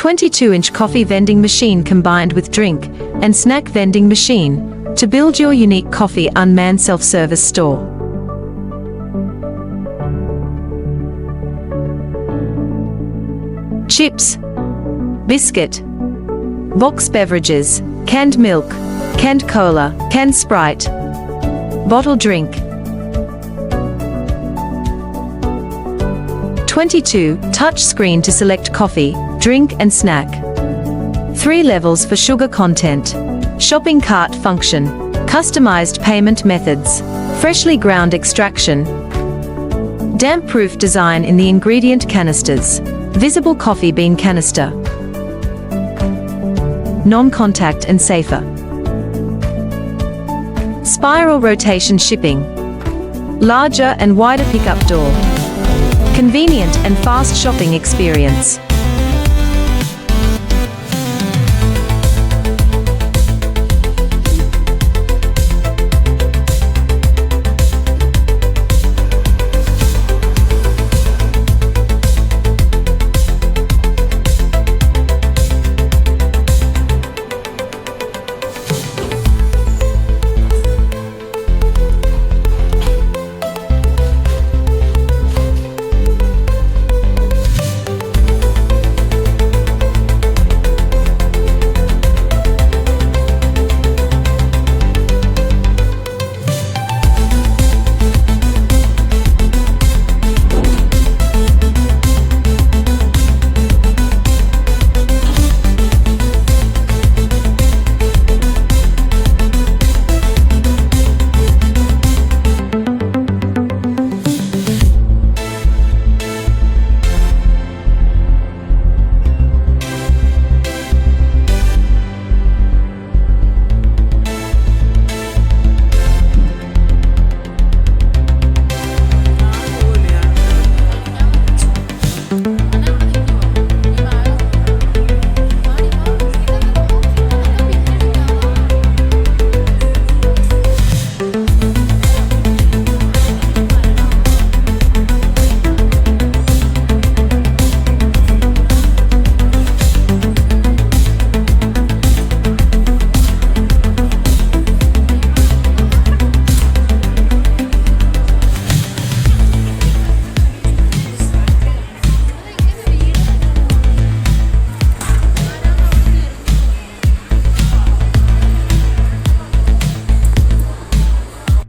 22-inch coffee vending machine combined with drink and snack vending machine to build your unique coffee unmanned self-service store. Chips, biscuit, box beverages, canned milk, canned cola, canned Sprite, bottle drink. 22 touch screen to select coffee, drink and snack. 3 levels for sugar content. Shopping cart function. Customized payment methods. Freshly ground extraction. Damp-proof design in the ingredient canisters. Visible coffee bean canister. Non-contact and safer. Spiral rotation shipping. Larger and wider pickup door. Convenient and fast shopping experience. Thank you.